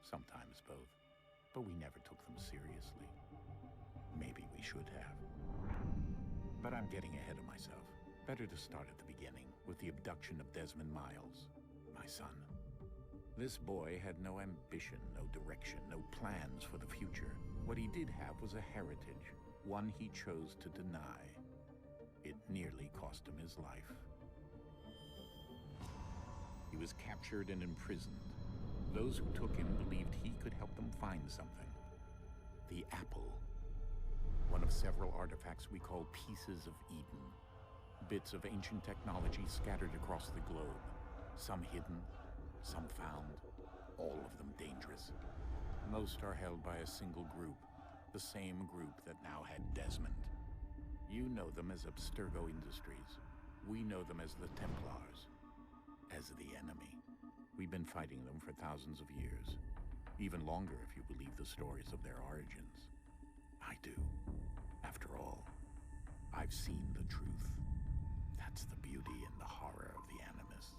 sometimes both. But we never took them seriously. Maybe we should have. But I'm getting ahead of myself. Better to start at the beginning, with the abduction of Desmond Miles, my son. This boy had no ambition, no direction, no plans for the future. What he did have was a heritage, one he chose to deny. It nearly cost him his life. He was captured and imprisoned. Those who took him believed he could help them find something. The apple. One of several artifacts we call pieces of Eden. Bits of ancient technology scattered across the globe. Some hidden, some found, all of them dangerous. Most are held by a single group, the same group that now had Desmond. You know them as Abstergo Industries. We know them as the Templars, as the enemy. We've been fighting them for thousands of years, even longer if you believe the stories of their origins. I do. After all, I've seen the truth. That's the beauty and the horror of the Animus.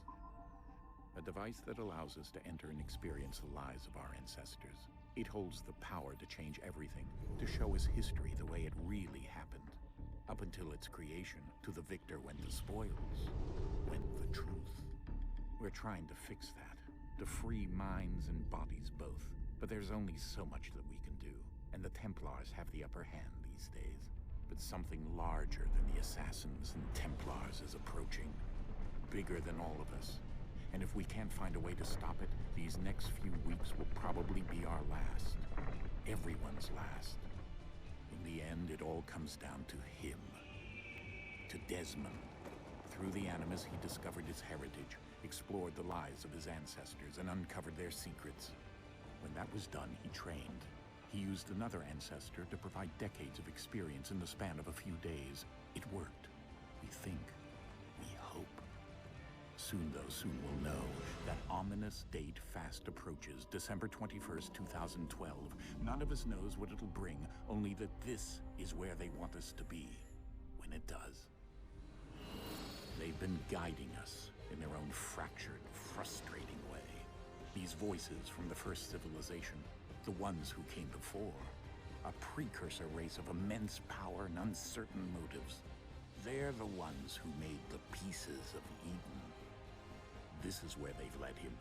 A device that allows us to enter and experience the lives of our ancestors. It holds the power to change everything, to show us history the way it really happened. Up until its creation, to the victor went the spoils, went the truth. We're trying to fix that, to free minds and bodies both. But there's only so much that we can do, and the Templars have the upper hand these days. But something larger than the Assassins and Templars is approaching, bigger than all of us. And if we can't find a way to stop it, these next few weeks will probably be our last. Everyone's last. In the end, it all comes down to him. To Desmond. Through the Animus, he discovered his heritage, explored the lives of his ancestors, and uncovered their secrets. When that was done, he trained. He used another ancestor to provide decades of experience in the span of a few days. It worked. We think. We hope. Soon we'll know. That ominous date fast approaches, December 21st, 2012. None of us knows what it'll bring, only that this is where they want us to be, when it does. They've been guiding us in their own fractured, frustrating way. These voices from the first civilization, the ones who came before, a precursor race of immense power and uncertain motives. They're the ones who made the pieces of Eden. This is where they've led him,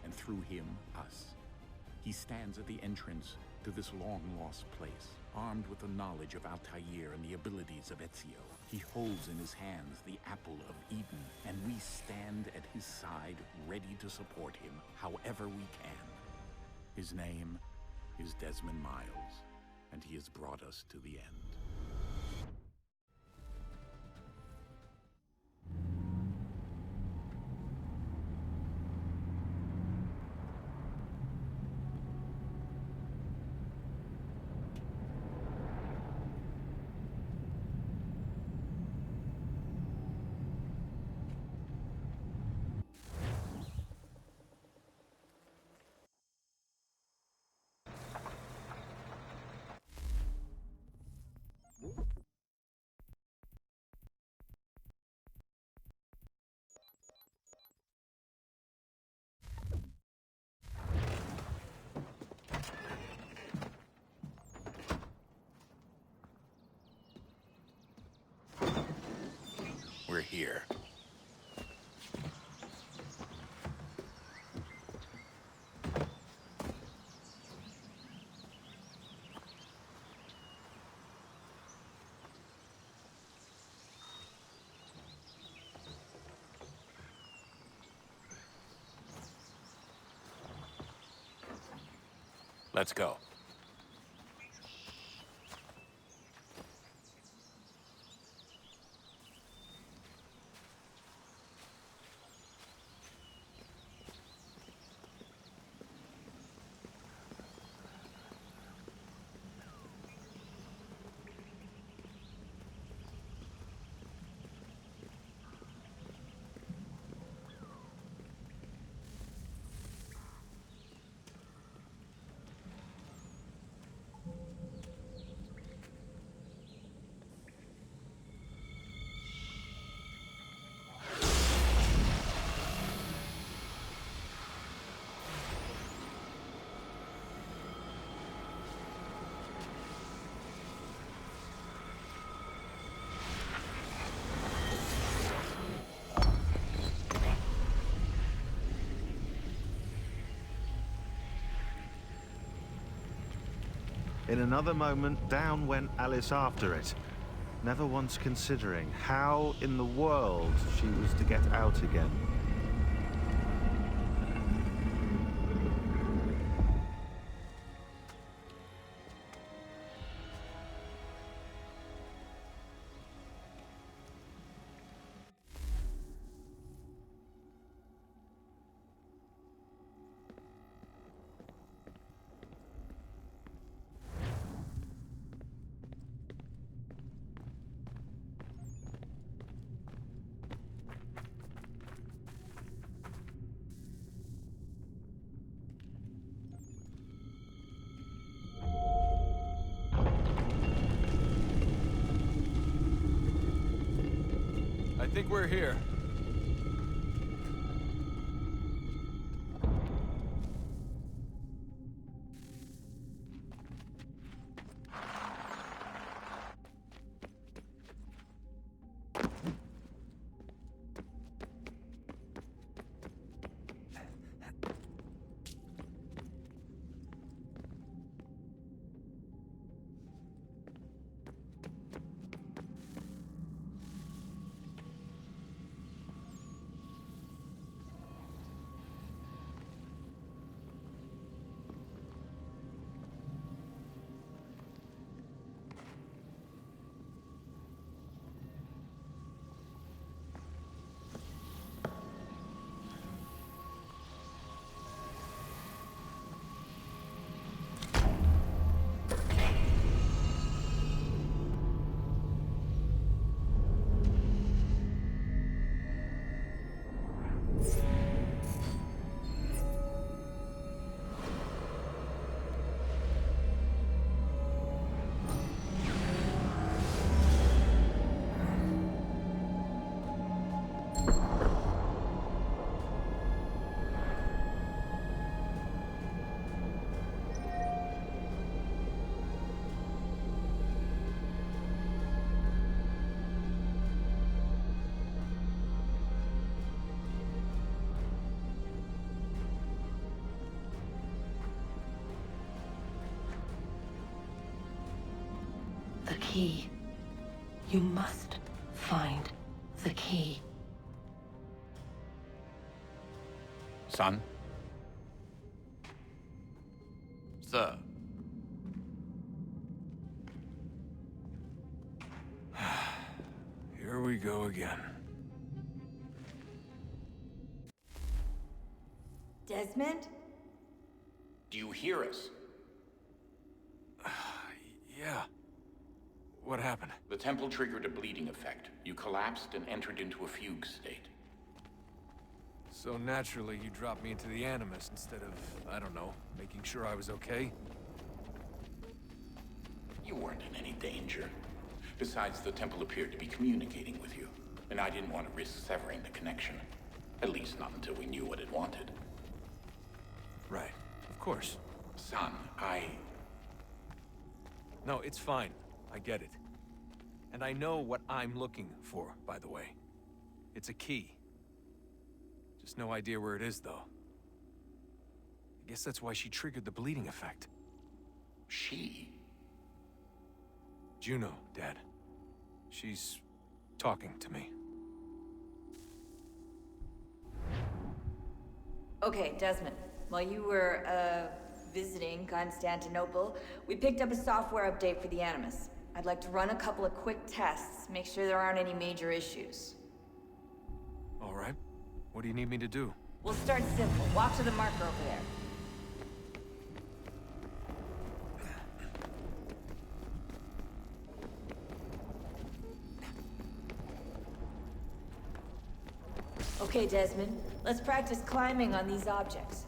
and through him, us. He stands at the entrance to this long-lost place, armed with the knowledge of Altair and the abilities of Ezio. He holds in his hands the apple of Eden, and we stand at his side, ready to support him however we can. His name is Desmond Miles, and he has brought us to the end. We're here. Let's go. In another moment, down went Alice after it, never once considering how in the world she was to get out again. I think we're here. The key. You must find the key. Son? Sir. Here we go again. Desmond? Do you hear us? Yeah. What happened? The temple triggered a bleeding effect. You collapsed and entered into a fugue state. So naturally, you dropped me into the Animus instead of, I don't know, making sure I was okay? You weren't in any danger. Besides, the temple appeared to be communicating with you, and I didn't want to risk severing the connection. At least not until we knew what it wanted. Right. Of course. Son, No, it's fine. I get it. And I know what I'm looking for, by the way. It's a key. Just no idea where it is, though. I guess that's why she triggered the bleeding effect. She? Juno, Dad. She's talking to me. Okay, Desmond. While you were, visiting Constantinople, we picked up a software update for the Animus. I'd like to run a couple of quick tests, make sure there aren't any major issues. All right. What do you need me to do? We'll start simple. Walk to the marker over there. Okay, Desmond. Let's practice climbing on these objects.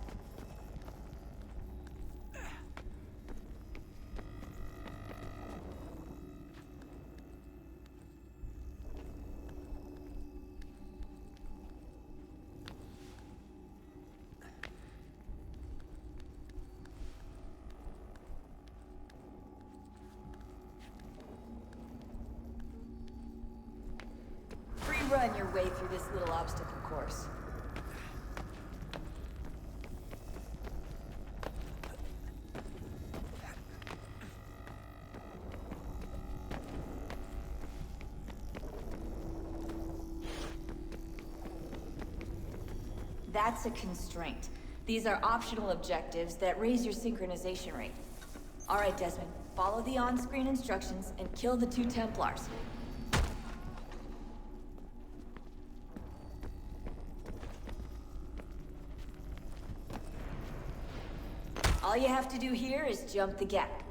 Run your way through this little obstacle course. That's a constraint. These are optional objectives that raise your synchronization rate. All right, Desmond. Follow the on-screen instructions and kill the 2 Templars. All you have to do here is jump the gap.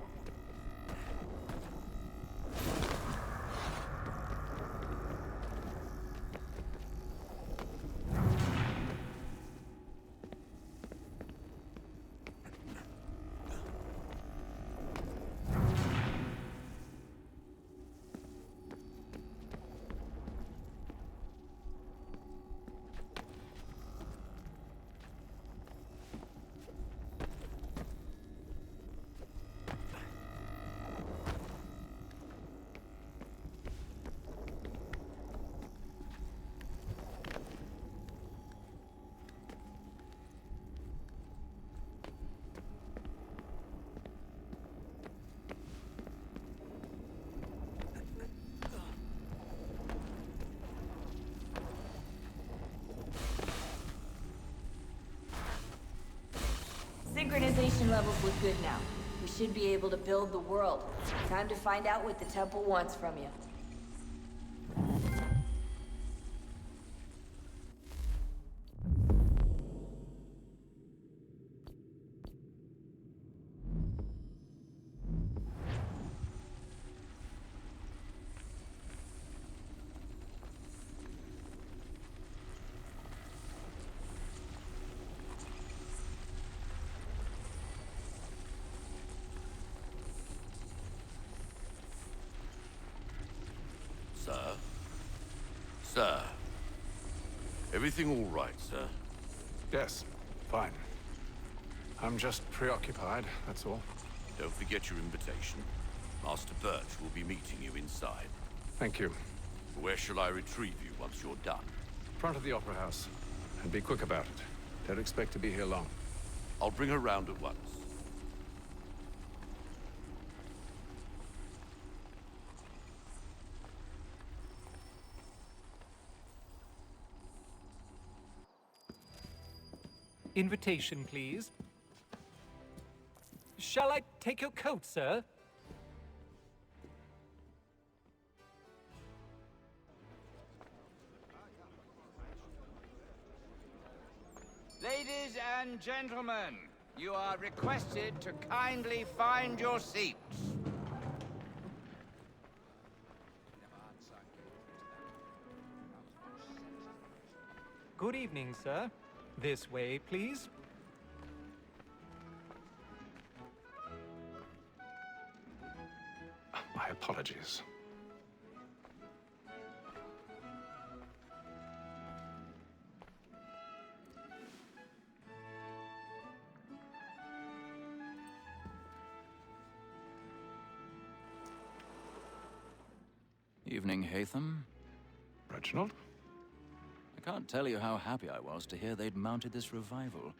Synchronization levels look good now. We should be able to build the world. Time to find out what the temple wants from you. Sir? Sir? Everything all right, sir? Yes, fine. I'm just preoccupied, that's all. Don't forget your invitation. Master Birch will be meeting you inside. Thank you. Where shall I retrieve you once you're done? Front of the Opera House. And be quick about it. Don't expect to be here long. I'll bring her round at once. Invitation, please. Shall I take your coat, sir? Ladies and gentlemen, you are requested to kindly find your seats. Good evening, sir. This way, please. My apologies. Evening, Hatham. Reginald? I can't tell you how happy I was to hear they'd mounted this revival.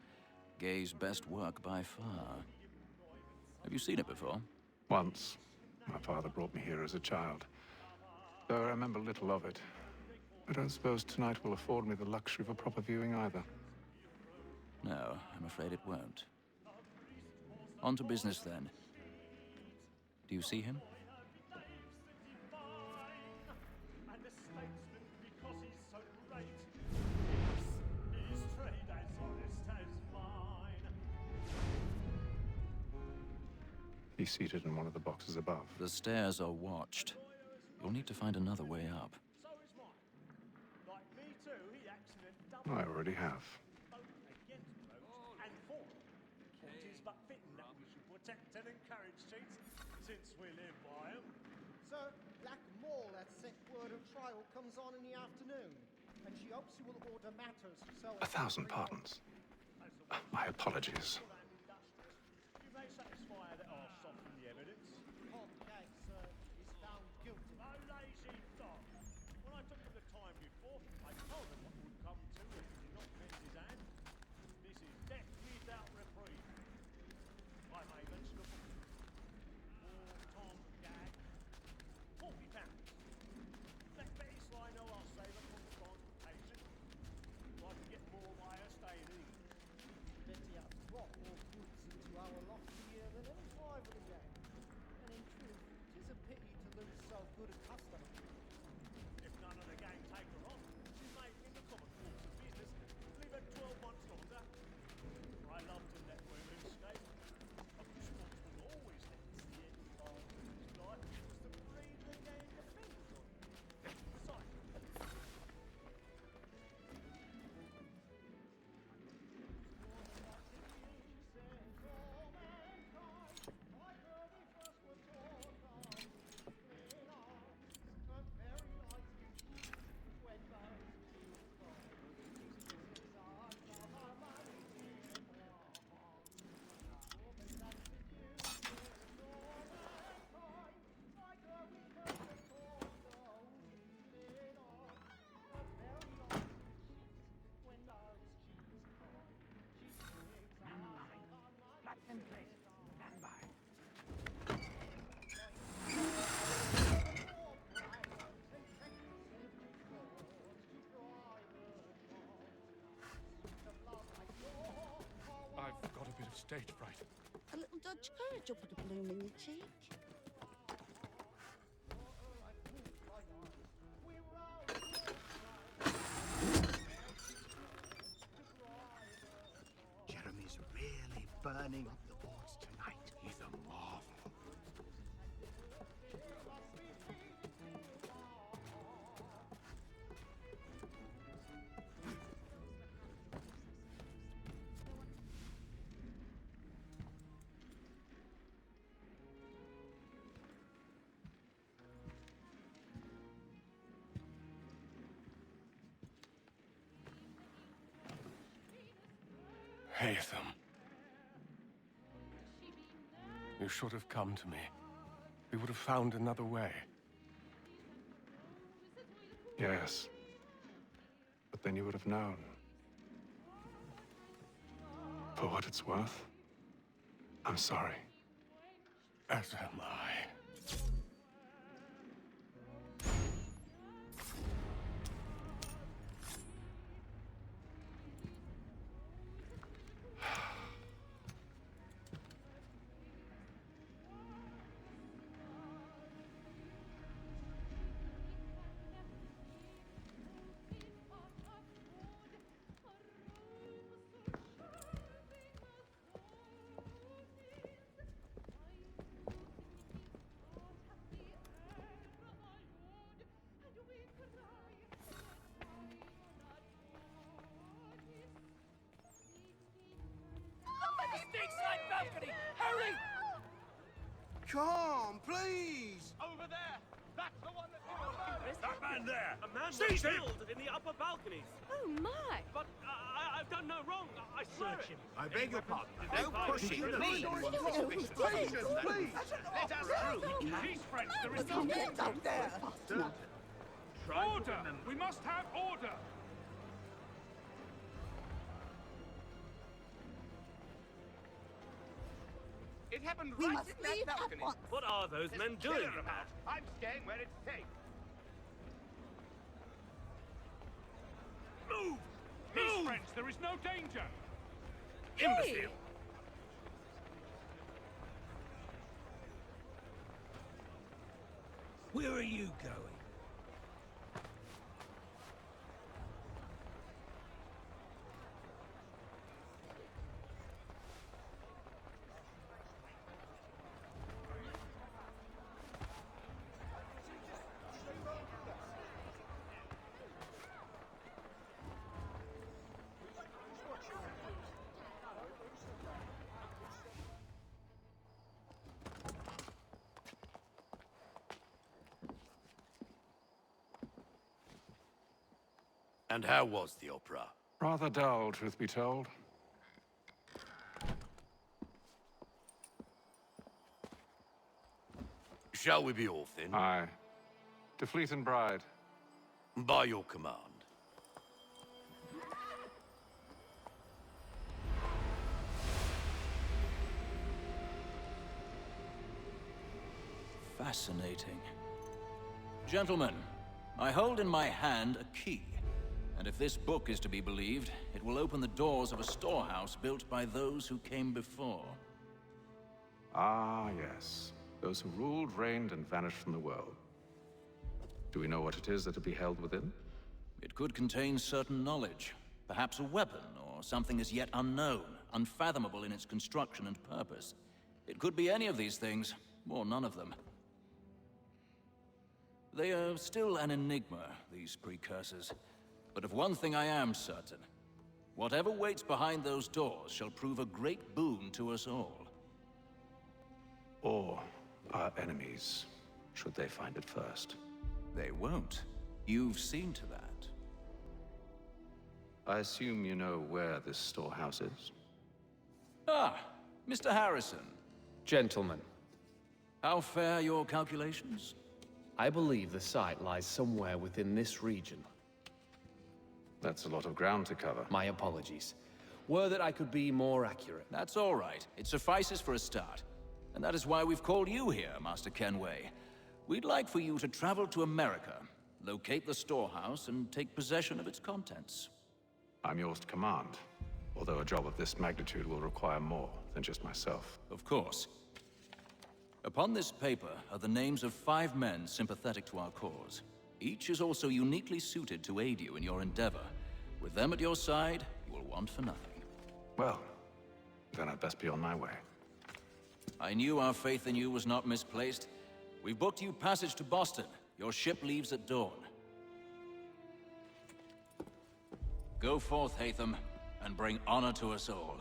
Gay's best work by far. Have you seen it before? Once. My father brought me here as a child. Though I remember little of it. I don't suppose tonight will afford me the luxury of a proper viewing either. No, I'm afraid it won't. On to business then. Do you see him? He's seated in one of the boxes above. The stairs are watched. You'll need to find another way up. I already have. Sir, Black Mall at set word of trial comes on in the afternoon, and she hopes you will order matters so... 1,000 pardons. My apologies. You may satisfy that I'll soften the evidence. Half-Mohawk, sir, is found guilty. No lazy dog. When I took him the time before, I told him what would come to if he did not mend his hand. This is death without reprieve. I may mention a book. Tom Gag. £40. Let Betty Sly know I'll save her from transportation. If I can get more by her staying lose so good a customer. If none of the gang take her on, she may, in the common course of business, live her 12 months longer. I love to let women escape. A response was always next to the end of his life was to breed the gang depends on. Besides, I've got a bit of stage fright. A little Dutch courage will put a bloom in your cheek. Jeremy's really burning up the boards tonight. He's a marvel. Haytham. You should have come to me. We would have found another way. Yes. But then you would have known. For what it's worth, I'm sorry. As am I. Balcony! Hurry! Come, please! over there! That's the one that... That man there! A man Seize was him! killed in the upper balconies. Oh, my. But I've done no wrong. I swear it. I beg your pardon. Don't push it. Please, please, please. Let us through. Peace, friends! There is Don't get down there. order! We must have order! It happened We right must in that leave at balcony. once. What are those There's men a killer doing? about. I'm staying where it's safe. Move! Peace, friends! There is no danger! Hey! Where are you going? And how was the opera? Rather dull, truth be told. Shall we be off then? Aye. To Fleet and Bride. By your command. Fascinating. Gentlemen, I hold in my hand a key. And if this book is to be believed, it will open the doors of a storehouse built by those who came before. Ah, yes. Those who ruled, reigned, and vanished from the world. Do we know what it is that will be held within? It could contain certain knowledge. Perhaps a weapon, or something as yet unknown, unfathomable in its construction and purpose. It could be any of these things, or none of them. They are still an enigma, these precursors. But of one thing I am certain. Whatever waits behind those doors shall prove a great boon to us all. Or our enemies, should they find it first. They won't. You've seen to that. I assume you know where this storehouse is? Ah, Mr. Harrison. Gentlemen, How fare your calculations? I believe the site lies somewhere within this region. That's a lot of ground to cover. My apologies. Were that I could be more accurate. That's all right. It suffices for a start. And that is why we've called you here, Master Kenway. We'd like for you to travel to America, locate the storehouse, and take possession of its contents. I'm yours to command, although a job of this magnitude will require more than just myself. Of course. Upon this paper are the names of 5 men sympathetic to our cause. Each is also uniquely suited to aid you in your endeavor. With them at your side, you will want for nothing. Well, then I'd best be on my way. I knew our faith in you was not misplaced. We've booked you passage to Boston. Your ship leaves at dawn. Go forth, Hatham, and bring honor to us all.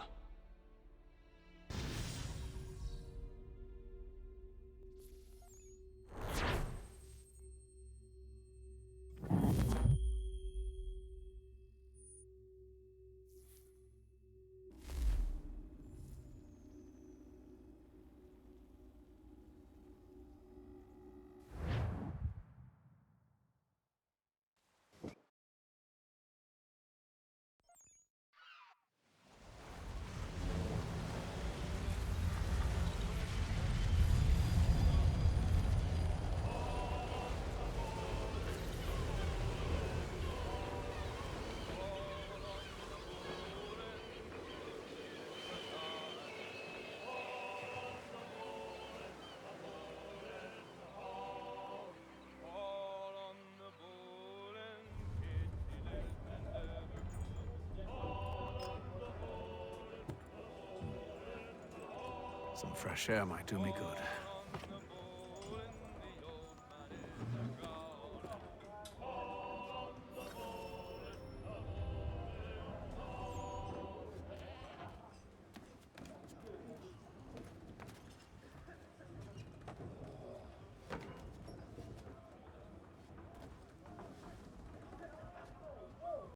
Some fresh air might do me good.